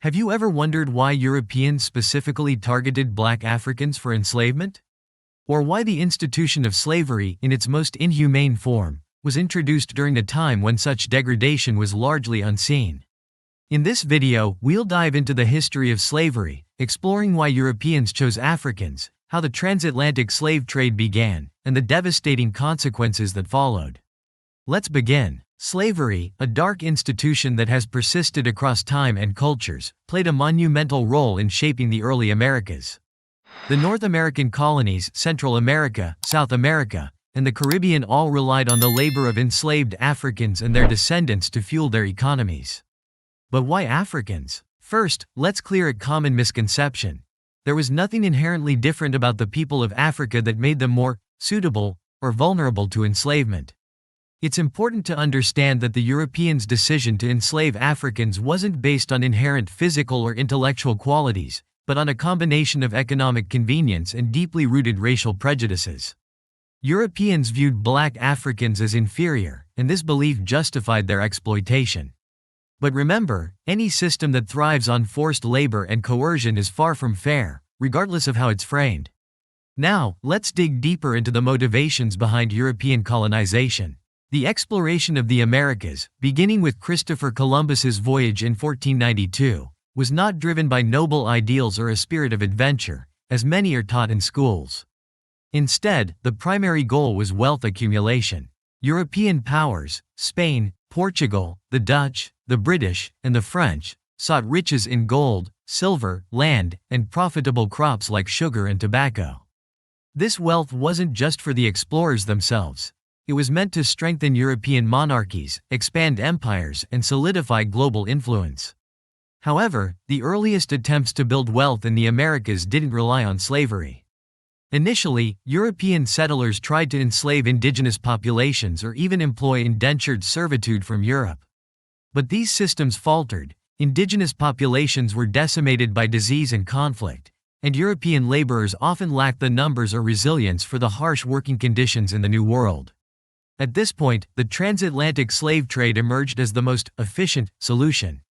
Have you ever wondered why Europeans specifically targeted black Africans for enslavement? Or why the institution of slavery, in its most inhumane form, was introduced during a time when such degradation was largely unseen? In this video, we'll dive into the history of slavery, exploring why Europeans chose Africans, how the transatlantic slave trade began, and the devastating consequences that followed. Let's begin. Slavery, a dark institution that has persisted across time and cultures, played a monumental role in shaping the early Americas. The North American colonies, Central America, South America, and the Caribbean all relied on the labor of enslaved Africans and their descendants to fuel their economies. But why Africans? First, let's clear a common misconception. There was nothing inherently different about the people of Africa that made them more suitable or vulnerable to enslavement. It's important to understand that the Europeans' decision to enslave Africans wasn't based on inherent physical or intellectual qualities, but on a combination of economic convenience and deeply rooted racial prejudices. Europeans viewed black Africans as inferior, and this belief justified their exploitation. But remember, any system that thrives on forced labor and coercion is far from fair, regardless of how it's framed. Now, let's dig deeper into the motivations behind European colonization. The exploration of the Americas, beginning with Christopher Columbus's voyage in 1492, was not driven by noble ideals or a spirit of adventure, as many are taught in schools. Instead, the primary goal was wealth accumulation. European powers, Spain, Portugal, the Dutch, the British, and the French, sought riches in gold, silver, land, and profitable crops like sugar and tobacco. This wealth wasn't just for the explorers themselves. It was meant to strengthen European monarchies, expand empires, and solidify global influence. However, the earliest attempts to build wealth in the Americas didn't rely on slavery. Initially, European settlers tried to enslave indigenous populations or even employ indentured servitude from Europe. But these systems faltered, indigenous populations were decimated by disease and conflict, and European laborers often lacked the numbers or resilience for the harsh working conditions in the New World. At this point, the transatlantic slave trade emerged as the most efficient solution.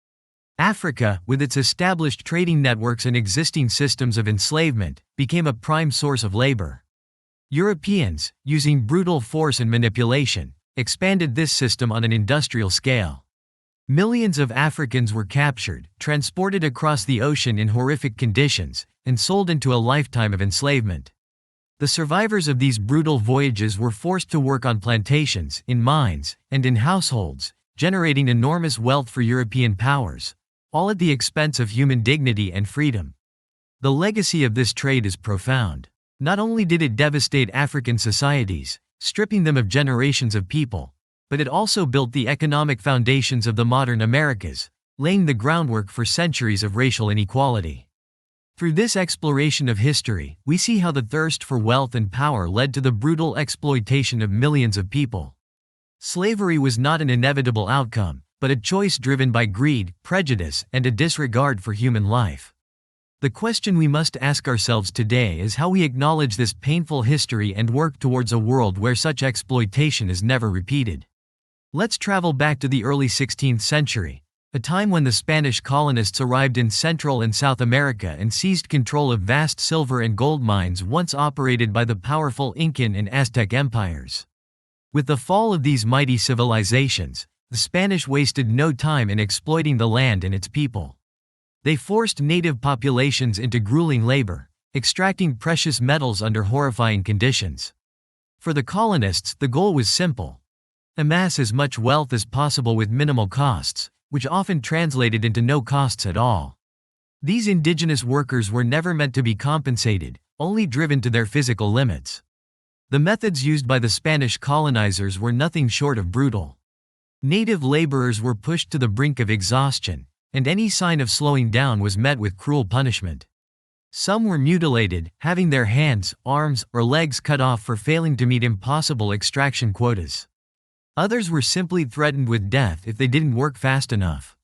Africa, with its established trading networks and existing systems of enslavement, became a prime source of labor. Europeans, using brutal force and manipulation, expanded this system on an industrial scale. Millions of Africans were captured, transported across the ocean in horrific conditions, and sold into a lifetime of enslavement. The survivors of these brutal voyages were forced to work on plantations, in mines, and in households, generating enormous wealth for European powers, all at the expense of human dignity and freedom. The legacy of this trade is profound. Not only did it devastate African societies, stripping them of generations of people, but it also built the economic foundations of the modern Americas, laying the groundwork for centuries of racial inequality. Through this exploration of history, we see how the thirst for wealth and power led to the brutal exploitation of millions of people. Slavery was not an inevitable outcome, but a choice driven by greed, prejudice, and a disregard for human life. The question we must ask ourselves today is how we acknowledge this painful history and work towards a world where such exploitation is never repeated. Let's travel back to the early 16th century. A time when the Spanish colonists arrived in Central and South America and seized control of vast silver and gold mines once operated by the powerful Incan and Aztec empires. With the fall of these mighty civilizations, the Spanish wasted no time in exploiting the land and its people. They forced native populations into grueling labor, extracting precious metals under horrifying conditions. For the colonists, the goal was simple: amass as much wealth as possible with minimal costs, which often translated into no costs at all. These indigenous workers were never meant to be compensated, only driven to their physical limits. The methods used by the Spanish colonizers were nothing short of brutal. Native laborers were pushed to the brink of exhaustion, and any sign of slowing down was met with cruel punishment. Some were mutilated, having their hands, arms, or legs cut off for failing to meet impossible extraction quotas. Others were simply threatened with death if they didn't work fast enough.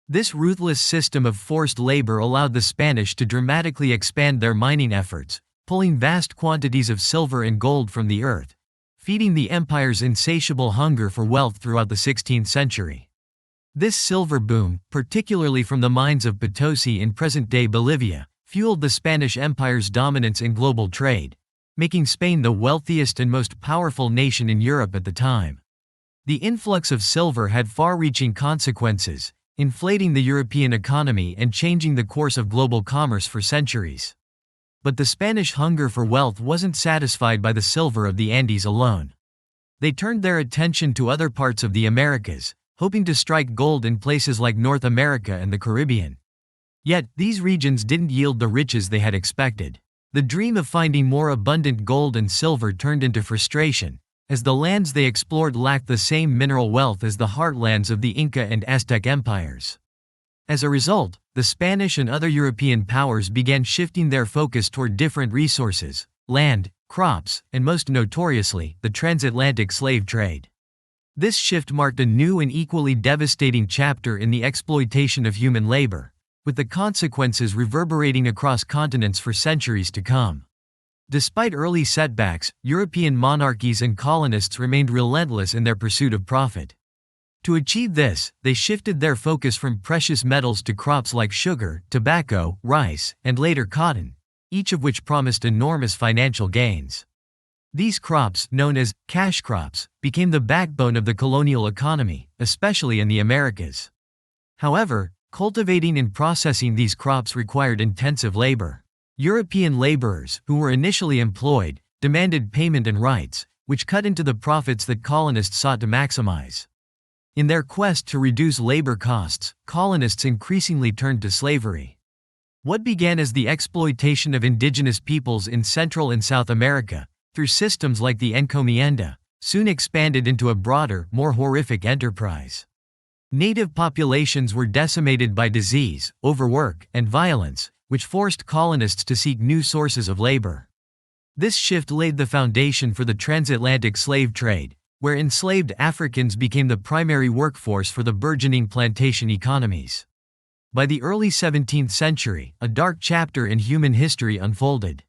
This ruthless system of forced labor allowed the Spanish to dramatically expand their mining efforts, pulling vast quantities of silver and gold from the earth, feeding the empire's insatiable hunger for wealth throughout the 16th century. This silver boom, particularly from the mines of Potosi in present-day Bolivia, fueled the Spanish Empire's dominance in global trade, making Spain the wealthiest and most powerful nation in Europe at the time. The influx of silver had far-reaching consequences, inflating the European economy and changing the course of global commerce for centuries. But the Spanish hunger for wealth wasn't satisfied by the silver of the Andes alone. They turned their attention to other parts of the Americas, hoping to strike gold in places like North America and the Caribbean. Yet, these regions didn't yield the riches they had expected. The dream of finding more abundant gold and silver turned into frustration, as the lands they explored lacked the same mineral wealth as the heartlands of the Inca and Aztec empires. As a result, the Spanish and other European powers began shifting their focus toward different resources: land, crops, and most notoriously, the transatlantic slave trade. This shift marked a new and equally devastating chapter in the exploitation of human labor, with the consequences reverberating across continents for centuries to come. Despite early setbacks, European monarchies and colonists remained relentless in their pursuit of profit. To achieve this, they shifted their focus from precious metals to crops like sugar, tobacco, rice, and later cotton, each of which promised enormous financial gains. These crops, known as cash crops, became the backbone of the colonial economy, especially in the Americas. However, cultivating and processing these crops required intensive labor. European laborers, who were initially employed, demanded payment and rights, which cut into the profits that colonists sought to maximize. In their quest to reduce labor costs, colonists increasingly turned to slavery. What began as the exploitation of indigenous peoples in Central and South America, through systems like the encomienda, soon expanded into a broader, more horrific enterprise. Native populations were decimated by disease, overwork, and violence, which forced colonists to seek new sources of labor. This shift laid the foundation for the transatlantic slave trade, where enslaved Africans became the primary workforce for the burgeoning plantation economies. By the early 17th century, a dark chapter in human history unfolded.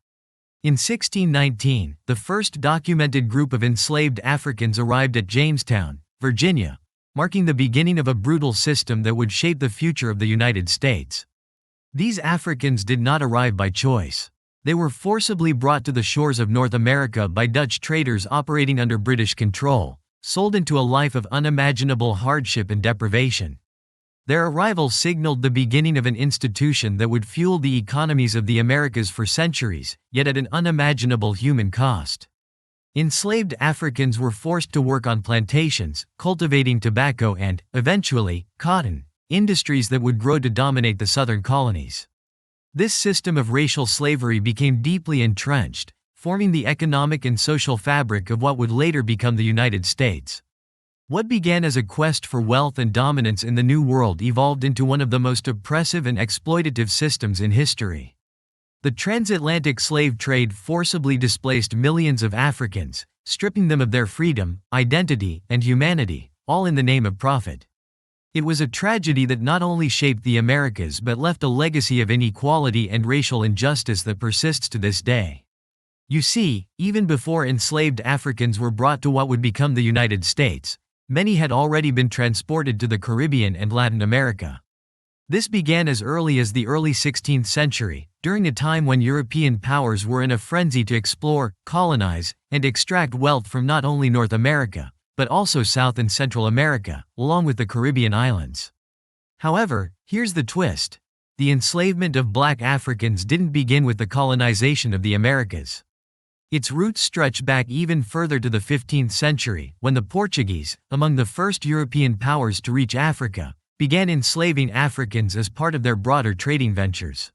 In 1619, the first documented group of enslaved Africans arrived at Jamestown, Virginia, marking the beginning of a brutal system that would shape the future of the United States. These Africans did not arrive by choice. They were forcibly brought to the shores of North America by Dutch traders operating under British control, sold into a life of unimaginable hardship and deprivation. Their arrival signaled the beginning of an institution that would fuel the economies of the Americas for centuries, yet at an unimaginable human cost. Enslaved Africans were forced to work on plantations, cultivating tobacco and, eventually, cotton, industries that would grow to dominate the southern colonies. This system of racial slavery became deeply entrenched, forming the economic and social fabric of what would later become the United States. What began as a quest for wealth and dominance in the New World evolved into one of the most oppressive and exploitative systems in history. The transatlantic slave trade forcibly displaced millions of Africans, stripping them of their freedom, identity, and humanity, all in the name of profit. It was a tragedy that not only shaped the Americas but left a legacy of inequality and racial injustice that persists to this day. You see, even before enslaved Africans were brought to what would become the United States, many had already been transported to the Caribbean and Latin America. This began as early as the early 16th century, during a time when European powers were in a frenzy to explore, colonize, and extract wealth from not only North America, but also South and Central America, along with the Caribbean islands. However, here's the twist. The enslavement of black Africans didn't begin with the colonization of the Americas. Its roots stretch back even further to the 15th century, when the Portuguese, among the first European powers to reach Africa, began enslaving Africans as part of their broader trading ventures.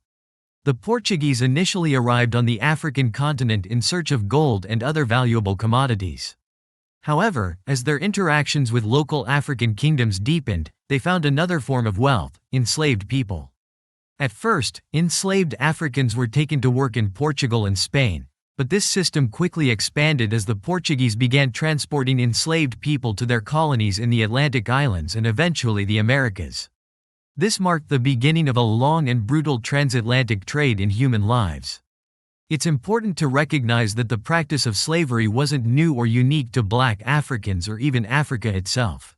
The Portuguese initially arrived on the African continent in search of gold and other valuable commodities. However, as their interactions with local African kingdoms deepened, they found another form of wealth: enslaved people. At first, enslaved Africans were taken to work in Portugal and Spain, but this system quickly expanded as the Portuguese began transporting enslaved people to their colonies in the Atlantic Islands and eventually the Americas. This marked the beginning of a long and brutal transatlantic trade in human lives. It's important to recognize that the practice of slavery wasn't new or unique to black Africans or even Africa itself.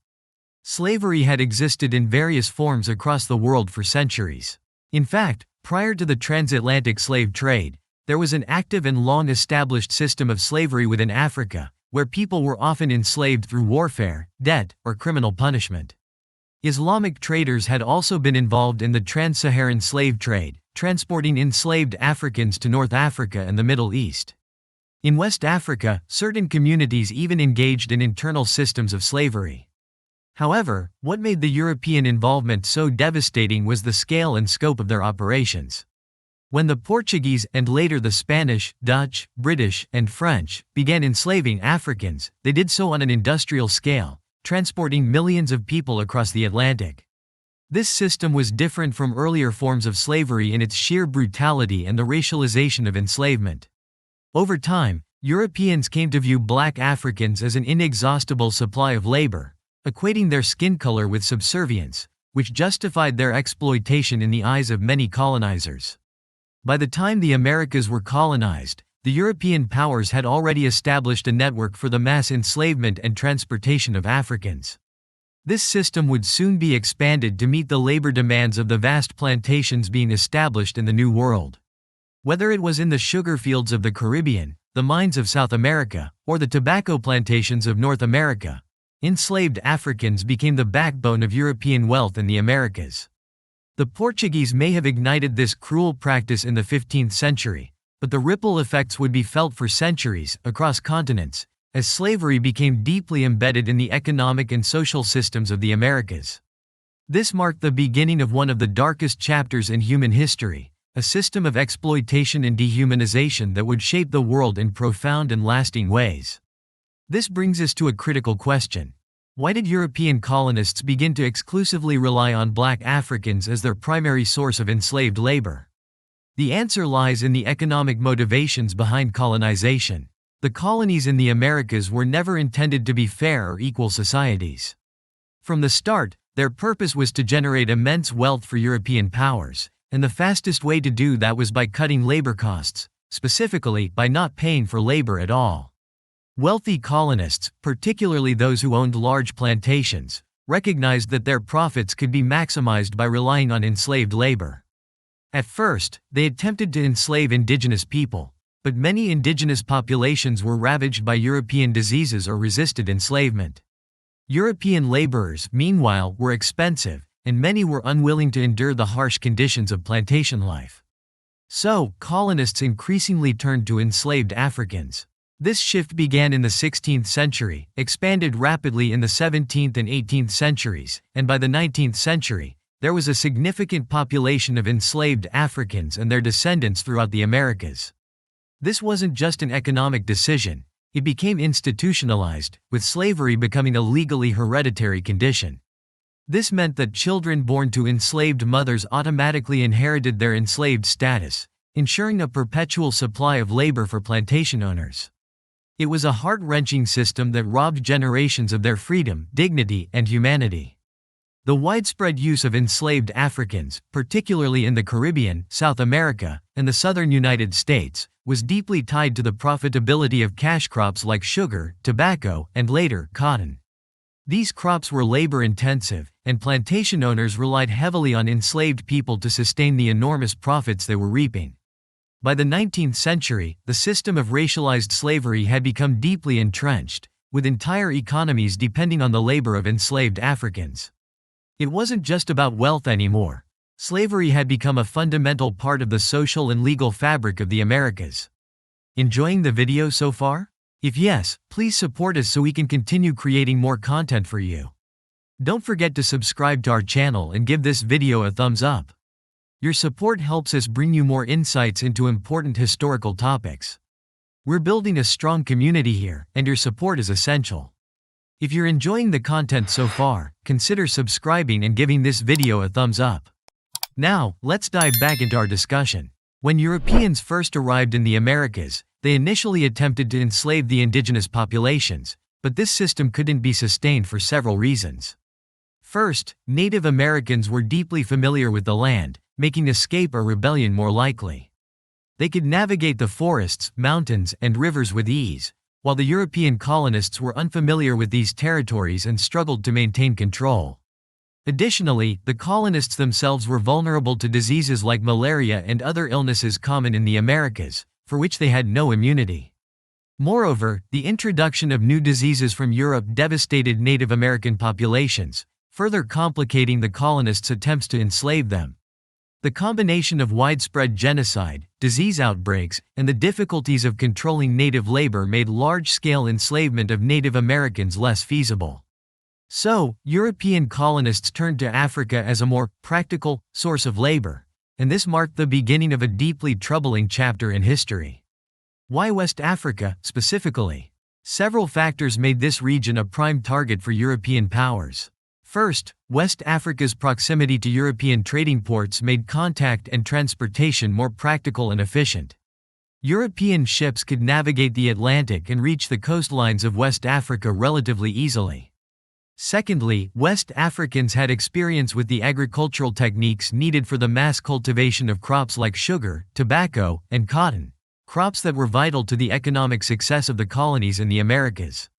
Slavery had existed in various forms across the world for centuries. In fact, prior to the transatlantic slave trade, there was an active and long-established system of slavery within Africa, where people were often enslaved through warfare, debt, or criminal punishment. Islamic traders had also been involved in the trans-Saharan slave trade, transporting enslaved Africans to North Africa and the Middle East. In West Africa, certain communities even engaged in internal systems of slavery. However, what made the European involvement so devastating was the scale and scope of their operations. When the Portuguese and later the Spanish, Dutch, British, and French began enslaving Africans, they did so on an industrial scale, transporting millions of people across the Atlantic. This system was different from earlier forms of slavery in its sheer brutality and the racialization of enslavement. Over time, Europeans came to view black Africans as an inexhaustible supply of labor, equating their skin color with subservience, which justified their exploitation in the eyes of many colonizers. By the time the Americas were colonized, the European powers had already established a network for the mass enslavement and transportation of Africans. This system would soon be expanded to meet the labor demands of the vast plantations being established in the New World. Whether it was in the sugar fields of the Caribbean, the mines of South America, or the tobacco plantations of North America, enslaved Africans became the backbone of European wealth in the Americas. The Portuguese may have ignited this cruel practice in the 15th century, but the ripple effects would be felt for centuries, across continents, as slavery became deeply embedded in the economic and social systems of the Americas. This marked the beginning of one of the darkest chapters in human history, a system of exploitation and dehumanization that would shape the world in profound and lasting ways. This brings us to a critical question. Why did European colonists begin to exclusively rely on black Africans as their primary source of enslaved labor? The answer lies in the economic motivations behind colonization. The colonies in the Americas were never intended to be fair or equal societies. From the start, their purpose was to generate immense wealth for European powers, and the fastest way to do that was by cutting labor costs, specifically by not paying for labor at all. Wealthy colonists, particularly those who owned large plantations, recognized that their profits could be maximized by relying on enslaved labor. At first, they attempted to enslave indigenous people, but many indigenous populations were ravaged by European diseases or resisted enslavement. European laborers, meanwhile, were expensive, and many were unwilling to endure the harsh conditions of plantation life. So, colonists increasingly turned to enslaved Africans. This shift began in the 16th century, expanded rapidly in the 17th and 18th centuries, and by the 19th century, there was a significant population of enslaved Africans and their descendants throughout the Americas. This wasn't just an economic decision, it became institutionalized, with slavery becoming a legally hereditary condition. This meant that children born to enslaved mothers automatically inherited their enslaved status, ensuring a perpetual supply of labor for plantation owners. It was a heart-wrenching system that robbed generations of their freedom, dignity, and humanity. The widespread use of enslaved Africans, particularly in the Caribbean, South America, and the southern United States, was deeply tied to the profitability of cash crops like sugar, tobacco, and later, cotton. These crops were labor-intensive, and plantation owners relied heavily on enslaved people to sustain the enormous profits they were reaping. By the 19th century, the system of racialized slavery had become deeply entrenched, with entire economies depending on the labor of enslaved Africans. It wasn't just about wealth anymore. Slavery had become a fundamental part of the social and legal fabric of the Americas. Enjoying the video so far? If yes, please support us so we can continue creating more content for you. Don't forget to subscribe to our channel and give this video a thumbs up. Your support helps us bring you more insights into important historical topics. We're building a strong community here, and your support is essential. If you're enjoying the content so far, consider subscribing and giving this video a thumbs up. Now, let's dive back into our discussion. When Europeans first arrived in the Americas, they initially attempted to enslave the indigenous populations, but this system couldn't be sustained for several reasons. First, Native Americans were deeply familiar with the land, making escape or rebellion more likely. They could navigate the forests, mountains, and rivers with ease, while the European colonists were unfamiliar with these territories and struggled to maintain control. Additionally, the colonists themselves were vulnerable to diseases like malaria and other illnesses common in the Americas, for which they had no immunity. Moreover, the introduction of new diseases from Europe devastated Native American populations, further complicating the colonists' attempts to enslave them. The combination of widespread genocide, disease outbreaks, and the difficulties of controlling native labor made large-scale enslavement of Native Americans less feasible. So, European colonists turned to Africa as a more practical source of labor, and this marked the beginning of a deeply troubling chapter in history. Why West Africa, specifically? Several factors made this region a prime target for European powers. First, West Africa's proximity to European trading ports made contact and transportation more practical and efficient. European ships could navigate the Atlantic and reach the coastlines of West Africa relatively easily. Secondly, West Africans had experience with the agricultural techniques needed for the mass cultivation of crops like sugar, tobacco, and cotton, crops that were vital to the economic success of the colonies in the Americas.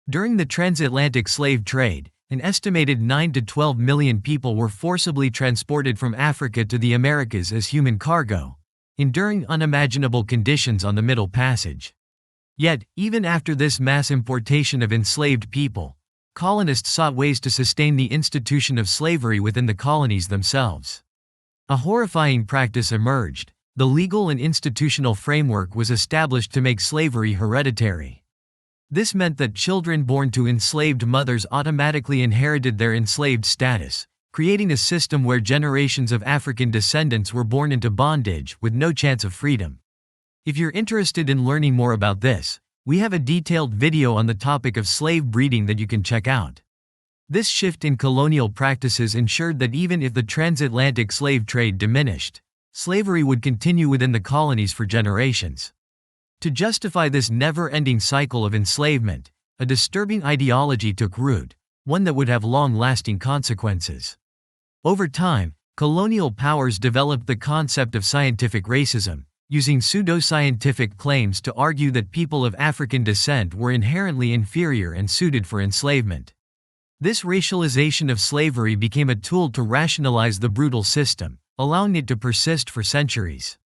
During the transatlantic slave trade, an estimated 9 to 12 million people were forcibly transported from Africa to the Americas as human cargo, enduring unimaginable conditions on the Middle Passage. Yet, even after this mass importation of enslaved people, colonists sought ways to sustain the institution of slavery within the colonies themselves. A horrifying practice emerged. The legal and institutional framework was established to make slavery hereditary. This meant that children born to enslaved mothers automatically inherited their enslaved status, creating a system where generations of African descendants were born into bondage with no chance of freedom. If you're interested in learning more about this, we have a detailed video on the topic of slave breeding that you can check out. This shift in colonial practices ensured that even if the transatlantic slave trade diminished, slavery would continue within the colonies for generations. To justify this never-ending cycle of enslavement, a disturbing ideology took root, one that would have long-lasting consequences. Over time, colonial powers developed the concept of scientific racism, using pseudoscientific claims to argue that people of African descent were inherently inferior and suited for enslavement. This racialization of slavery became a tool to rationalize the brutal system, allowing it to persist for centuries.